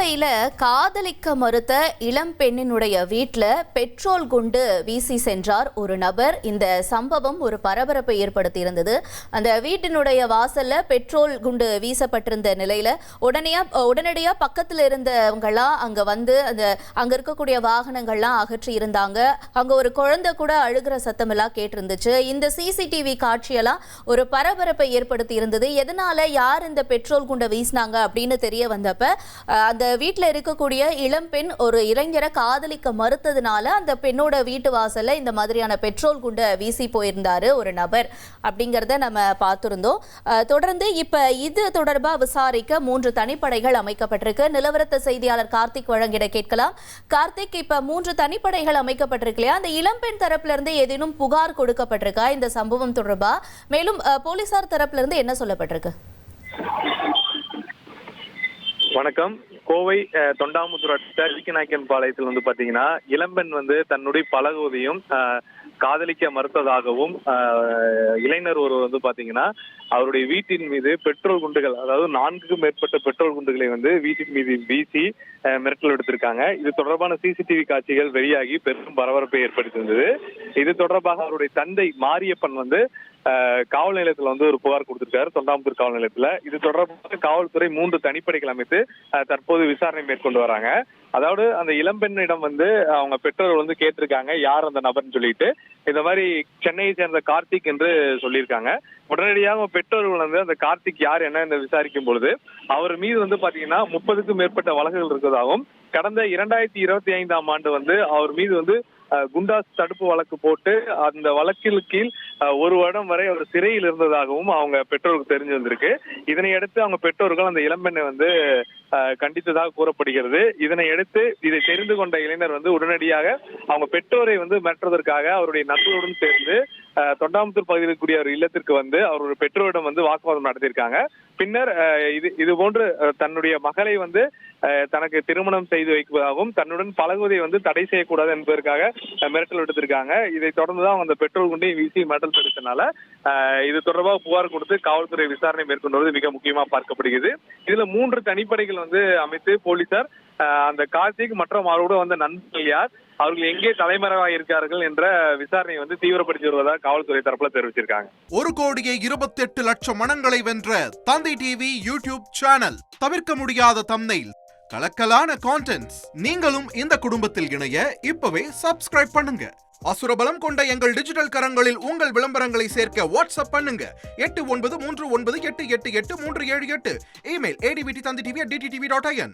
கோவையில காதலிக்க மறுத்த இளம் பெண்ணினுடைய வீட்டுல பெட்ரோல் குண்டு வீசி சென்றார் ஒரு நபர். இந்த சம்பவம் ஒரு பரபரப்பை ஏற்படுத்தி இருந்தது. அந்த வீட்டினுடைய வாசல்ல பெட்ரோல் குண்டு வீசப்பட்டிருந்த நிலையில உடனடியா பக்கத்துல இருந்தவங்களாம் அங்க வந்து அங்க இருக்கக்கூடிய வாகனங்கள்லாம் அகற்றி இருந்தாங்க. அங்க ஒரு குழந்தை கூட அழுகிற சத்தம் எல்லாம் கேட்டிருந்துச்சு. இந்த சிசிடிவி காட்சியெல்லாம் ஒரு பரபரப்பை ஏற்படுத்தி இருந்தது. எதனால யார் இந்த பெட்ரோல் குண்டை வீசினாங்க அப்படின்னு தெரிய வந்தப்ப அந்த வீட்டில் இருக்கக்கூடிய இளம்பெண் ஒரு இளைஞரை காதலிக்க மறுத்ததுனால அந்த பெண்ணோட வீட்டு வாசல்ல இந்த மாதிரியான பெட்ரோல் குண்டை வீசி போயிருந்தாரு ஒரு நபர் அப்படிங்கிறத நம்ம பார்த்திருந்தோம். தொடர்ந்து இப்ப இது தொடர்பா விசாரிக்க 3 தனிப்படைகள் அமைக்கப்பட்டிருக்கு. நிலவரத்தை செய்தியாளர் கார்த்திக் வழங்கிட கேட்கலாம். கார்த்திக், இப்ப 3 தனிப்படைகள் அமைக்கப்பட்டிருக்கு இல்லையா? அந்த இளம்பெண் தரப்புல இருந்து ஏதேனும் புகார் கொடுக்கப்பட்டிருக்கா இந்த சம்பவம் தொடர்பா? மேலும் போலீசார் தரப்புல இருந்து என்ன சொல்லப்பட்டிருக்கு? வணக்கம். கோவை தொண்டாமுத்தூர் நாயக்கன் பாளையத்தில் வந்து பாத்தீங்கன்னா இளம்பெண் வந்து தன்னுடைய பழகுவதையும் காதலிக்க மறுத்ததாகவும் இளைஞர் ஒருவர் வந்து பாத்தீங்கன்னா அவருடைய வீட்டின் மீது பெட்ரோல் குண்டுகள், அதாவது 4க்கும் மேற்பட்ட பெட்ரோல் குண்டுகளை வந்து வீட்டின் மீது வீசி மிரட்டல் எடுத்திருக்காங்க. இது தொடர்பான சிசிடிவி காட்சிகள் வெளியாகி பெரும் பரபரப்பை ஏற்படுத்தியிருந்தது. இது தொடர்பாக அவருடைய தந்தை மாரியப்பன் வந்து காவல் நிலையத்துல வந்து ஒரு புகார் கொடுத்திருக்காரு, தொண்டாமுத்தூர் காவல் நிலையத்துல. இது தொடர்பாக காவல்துறை 3 தனிப்படைகள் அமைத்து தற்போது விசாரணை மேற்கொண்டு வராங்க. அதாவது அந்த இளம்பெண்ணிடம் வந்து அவங்க பெற்றோர்கள் வந்து கேட்டிருக்காங்க யார் அந்த நபர்னு சொல்லிட்டு. இந்த மாதிரி சென்னையை சேர்ந்த கார்த்திக் என்று சொல்லியிருக்காங்க. உடனடியாக பெற்றோர்கள் வந்து அந்த கார்த்திக் யார் என்ன விசாரிக்கும் பொழுது அவர் மீது வந்து பாத்தீங்கன்னா 30க்கும் மேற்பட்ட வழக்குகள் இருக்கிறதாகவும், கடந்த 2025ஆம் ஆண்டு வந்து அவர் மீது வந்து குண்டாஸ் தடுப்பு வழக்கு போட்டு அந்த வழக்கில் கீழ் 1 வருடம் வரை அவர் சிறையில் இருந்ததாகவும் அவங்க பெற்றோருக்கு தெரிஞ்சு வந்திருக்கு. இதனை அடுத்து அவங்க பெற்றோர்கள் அந்த இளம்பெண்ணை வந்து கண்டித்ததாக கூறப்படுகிறது. இதனை அடுத்து இதை தெரிந்து கொண்ட இளைஞர் வந்து உடனடியாக அவங்க பெற்றோரை வந்து மிரட்டுவதற்காக அவருடைய நண்பர்களுடன் சேர்ந்து தொண்டாமுத்தூர் பகுதியில் இருக்கக்கூடிய ஒரு இல்லத்திற்கு வந்து அவருடைய பெற்றோரிடம் வந்து வாக்குவாதம் நடத்தியிருக்காங்க. பின்னர் இது போன்று தன்னுடைய மகளை வந்து தனக்கு திருமணம் செய்து வைப்பதாகவும் தன்னுடன் பழகுவதை வந்து தடை செய்யக்கூடாது என்பதற்காக மிரட்டல் விடுத்திருக்காங்க. இதை தொடர்ந்துதான் அந்த பெட்ரோல் குண்டை வீசி மிரட்டல் எடுத்தனால இது தொடர்பாக புகார் கொடுத்து காவல்துறை விசாரணை மேற்கொண்டு மிக முக்கியமா பார்க்கப்படுகிறது. இதுல 3 தனிப்படைகள் வந்து அமைத்து போலீசார் அந்த கார்த்திக் மற்றும் அவரோட வந்த நண்பர்கள் யார், அவர்கள் எங்கே தலைமறைவாக இருக்கிறார்கள் என்ற விசாரணை வந்து தீவிரப்படுத்தி வருவதாக காவல்துறை தரப்புல தெரிவிச்சிருக்காங்க. 1,28,00,000 மனங்களை வென்ற தந்தி டிவி யூடியூப் சேனல். தவிர்க்க முடியாத தம்ப்நெயில், கலக்கலான கான்டென்ட்ஸ். நீங்களும் இந்த குடும்பத்தில் இணைய இப்பவே சப்ஸ்கிரைப் பண்ணுங்க. அசுரபலம் கொண்ட எங்கள் டிஜிட்டல் கரங்களில் உங்கள் விளம்பரங்களை சேர்க்க வாட்ஸ்அப் பண்ணுங்க. 8939888838. Email advtthanditv@dttv.in.